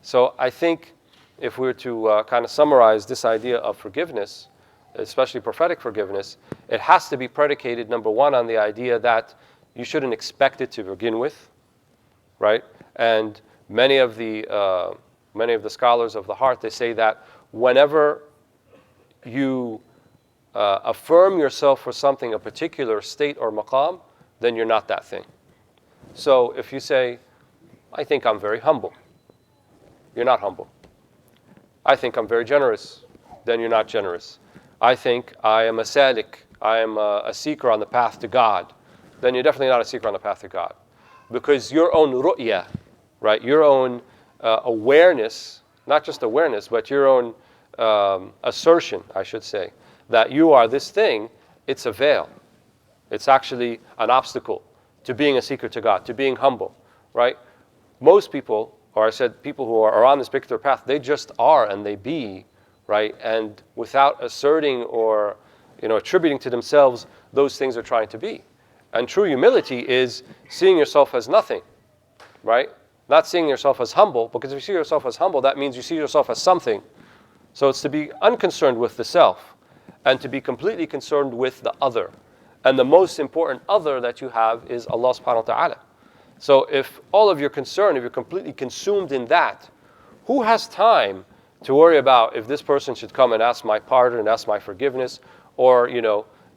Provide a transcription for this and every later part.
So I think if we were to kind of summarize this idea of forgiveness, especially prophetic forgiveness, it has to be predicated, number one, on the idea that you shouldn't expect it to begin with, right? And many of the scholars of the heart, they say that whenever you affirm yourself for something, a particular state or maqam, then you're not that thing. So if you say, I think I'm very humble, you're not humble. I think I'm very generous, then you're not generous. I think I am a salik, I am a seeker on the path to God, then you're definitely not a seeker on the path to God. Because your own ru'ya, right, your own awareness, not just awareness, but your own assertion, I should say, that you are this thing, it's a veil. It's actually an obstacle to being a seeker to God, to being humble, right? Most people, or I said people who are on this particular path, they just are and they be, right? And without asserting or attributing to themselves those things they're trying to be. And true humility is seeing yourself as nothing, right? Not seeing yourself as humble, because if you see yourself as humble, that means you see yourself as something. So it's to be unconcerned with the self and to be completely concerned with the other. And the most important other that you have is Allah subhanahu wa ta'ala. So if all of your concern, if you're completely consumed in that, who has time to worry about if this person should come and ask my pardon and ask my forgiveness, or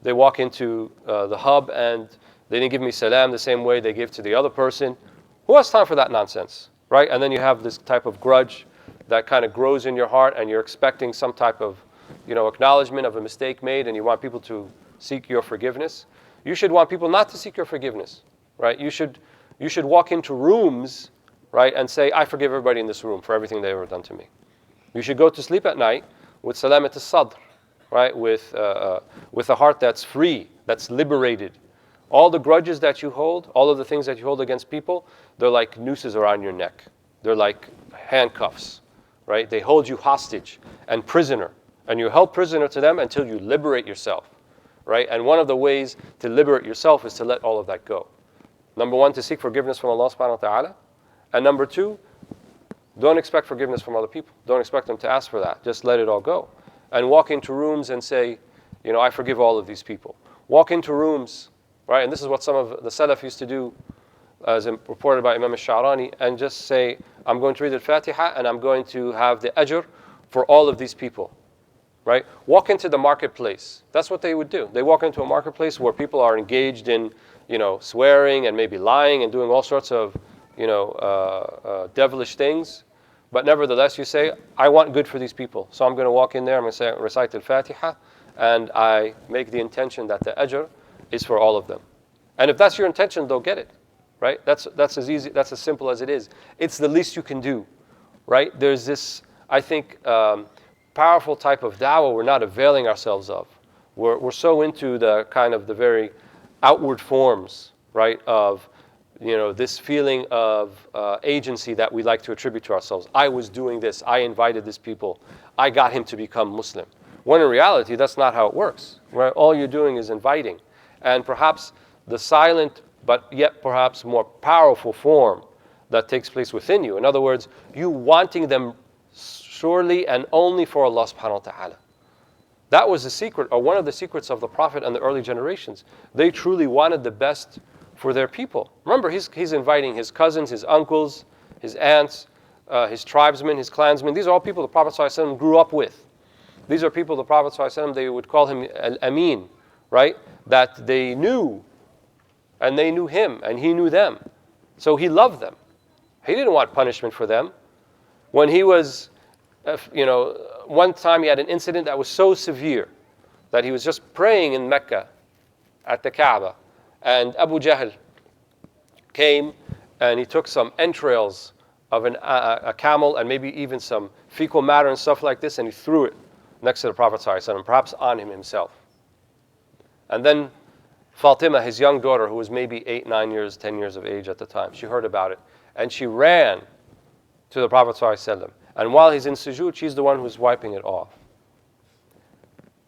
they walk into the hub and they didn't give me salam the same way they give to the other person? Who has time for that nonsense, right? And then you have this type of grudge that kind of grows in your heart, and you're expecting some type of acknowledgement of a mistake made, and you want people to seek your forgiveness. You should want people not to seek your forgiveness, right? You should walk into rooms, right, and say, I forgive everybody in this room for everything they've ever done to me. You should go to sleep at night with salamat al-sadr, right, with a heart that's free, that's liberated. All the grudges that you hold, all of the things that you hold against people, they're like nooses around your neck. They're like handcuffs, right? They hold you hostage and prisoner. And you're held prisoner to them until you liberate yourself, right? And one of the ways to liberate yourself is to let all of that go. Number one, to seek forgiveness from Allah subhanahu wa ta'ala. And number two, don't expect forgiveness from other people. Don't expect them to ask for that. Just let it all go. And walk into rooms and say, I forgive all of these people. Walk into rooms, right? And this is what some of the Salaf used to do, as reported by Imam al-Sha'rani, and just say, I'm going to read al-Fatiha and I'm going to have the ajr for all of these people. Right? Walk into the marketplace. That's what they would do. They walk into a marketplace where people are engaged in, swearing and maybe lying and doing all sorts of, devilish things. But nevertheless, you say, I want good for these people. So I'm going to walk in there, I'm going to say, recite al-Fatiha, and I make the intention that the ajr is for all of them. And if that's your intention, they'll get it. Right? That's as easy, that's as simple as it is. It's the least you can do. Right? There's this, I think, powerful type of da'wah we're not availing ourselves of. We're so into the kind of the very outward forms, right, of this feeling of agency that we like to attribute to ourselves. I was doing this, I invited this people, I got him to become Muslim. When in reality, that's not how it works. Right? All you're doing is inviting. And perhaps the silent, but yet perhaps more powerful form that takes place within you. In other words, you wanting them surely and only for Allah subhanahu wa ta'ala. That was the secret, or one of the secrets of the Prophet and the early generations. They truly wanted the best for their people. Remember, he's inviting his cousins, his uncles, his aunts, his tribesmen, his clansmen. These are all people the Prophet ﷺ grew up with. These are people the Prophet ﷺ, they would call him al-Amin, right? That they knew, and they knew him, and he knew them. So he loved them. He didn't want punishment for them. When he was one time he had an incident that was so severe that he was just praying in Mecca at the Kaaba, and Abu Jahl came and he took some entrails of a camel and maybe even some fecal matter and stuff like this, and he threw it next to the Prophet ﷺ, perhaps on him himself. And then Fatima, his young daughter, who was maybe 8, 9 years, 10 years of age at the time, she heard about it, and she ran to the Prophet ﷺ. And while he's in sujood, she's the one who's wiping it off.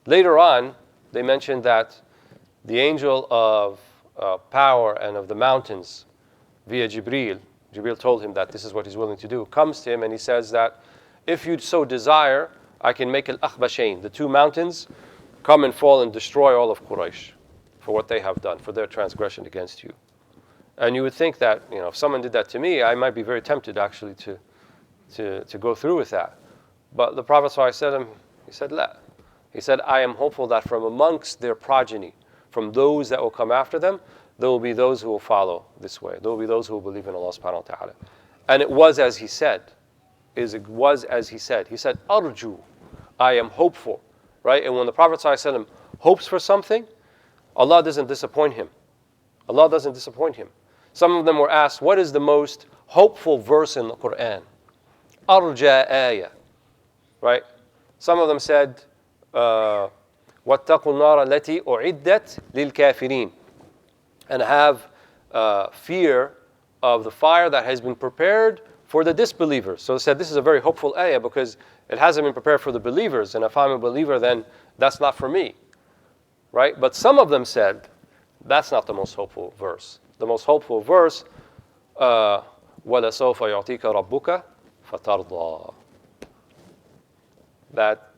Later on, they mentioned that the angel of power and of the mountains, via Jibreel Jibril told him that this is what he's willing to do, comes to him and he says that if you so desire, I can make al-Akhbashain, the two mountains, come and fall and destroy all of Quraysh for what they have done, for their transgression against you. And you would think that, if someone did that to me, I might be very tempted actually to go through with that. But the Prophet ﷺ, he said, La. He said, I am hopeful that from amongst their progeny, from those that will come after them, there will be those who will follow this way. There will be those who will believe in Allah subhanahu wa ta'ala. And it was as he said. It was as he said. He said, Arju, I am hopeful. Right? And when the Prophet ﷺ hopes for something, Allah doesn't disappoint him. Allah doesn't disappoint him. Some of them were asked, what is the most hopeful verse in the Qur'an? Arja ayah. Right? Some of them said, وَاتَّقُوا النَّارَ الَّتِي أُعِدَّتْ لِلْكَافِرِينَ, and have fear of the fire that has been prepared for the disbelievers. So they said this is a very hopeful ayah because it hasn't been prepared for the believers, and if I'm a believer, then that's not for me. Right? But some of them said, that's not the most hopeful verse. The most hopeful verse, وَلَسَوْفَ يُعْطِيكَ رَبُّكَ فَتَرْضَى. That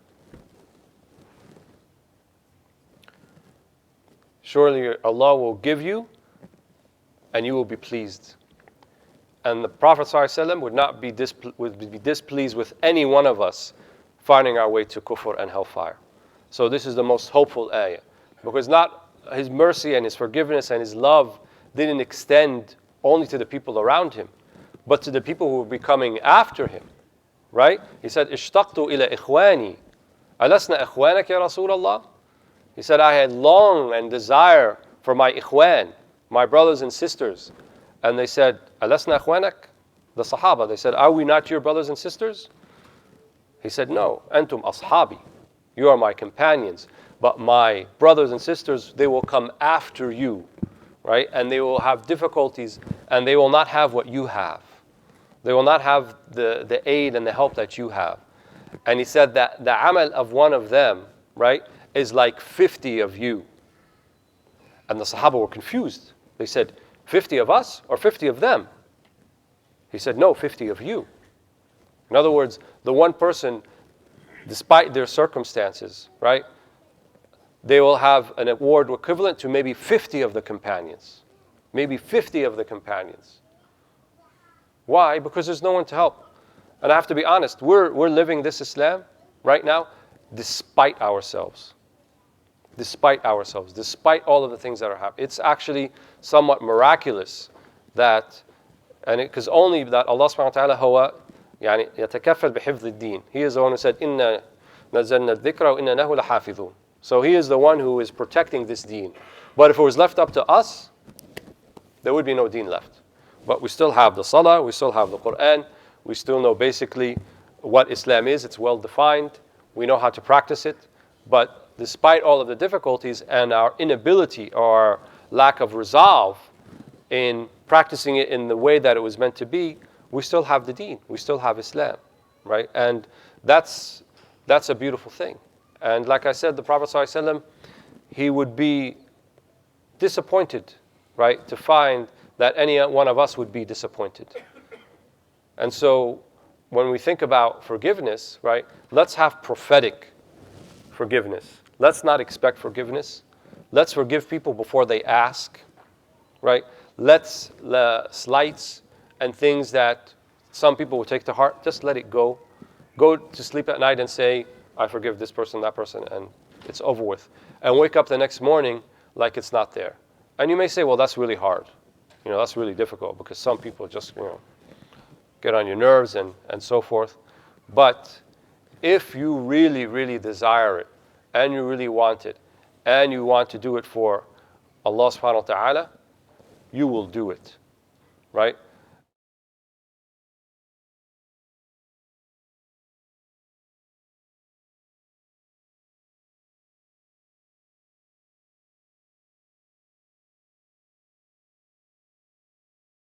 surely Allah will give you and you will be pleased. And the Prophet ﷺ would be displeased with any one of us finding our way to kufr and hellfire. So this is the most hopeful ayah. Because not His mercy and His forgiveness and His love didn't extend only to the people around Him, but to the people who were becoming after Him. Right? He said, اشتقت إلى إخواني ألسنا إخوانك يا رسول الله? He said, I had long and desire for my ikhwan, my brothers and sisters. And they said, ألسنا إخوانك? The Sahaba, they said, are we not your brothers and sisters? He said, no, أنتم أصحابي. You are my companions. But my brothers and sisters, they will come after you. Right? And they will have difficulties and they will not have what you have. They will not have the aid and the help that you have. And he said that the amal of one of them, right, is like 50 of you. And the Sahaba were confused. They said, 50 of us or 50 of them? He said, no, 50 of you. In other words, the one person, despite their circumstances, right, they will have an award equivalent to maybe 50 of the companions. Maybe 50 of the companions. Why? Because there's no one to help. And I have to be honest, we're living this Islam right now despite ourselves. Despite ourselves, despite all of the things that are happening. It's actually somewhat miraculous that, and because only that Allah subhanahu wa ta'ala huwa يعني يتكفل بحفظ الدين. He is the one who said, إِنَّا نَزَّلْنَا الذِّكْرَ وَإِنَّا لَهُ لَحَافِظُونَ. So He is the one who is protecting this deen. But if it was left up to us, there would be no deen left. But we still have the Salah, we still have the Qur'an, we still know basically what Islam is, it's well defined, we know how to practice it. But despite all of the difficulties and our inability or lack of resolve in practicing it in the way that it was meant to be, we still have the deen, we still have Islam, right? And that's a beautiful thing. And like I said, the Prophet ﷺ, he would be disappointed, right, to find that any one of us would be disappointed. And so when we think about forgiveness, right, let's have prophetic forgiveness. Let's not expect forgiveness. Let's forgive people before they ask, right? Let's slights and things that some people will take to heart, just let it go. Go to sleep at night and say, I forgive this person, that person, and it's over with. And wake up the next morning like it's not there. And you may say, well, that's really hard. That's really difficult because some people just, get on your nerves and so forth. But if you really, really desire it, and you really want it, and you want to do it for Allah subhanahu wa ta'ala, you will do it, right?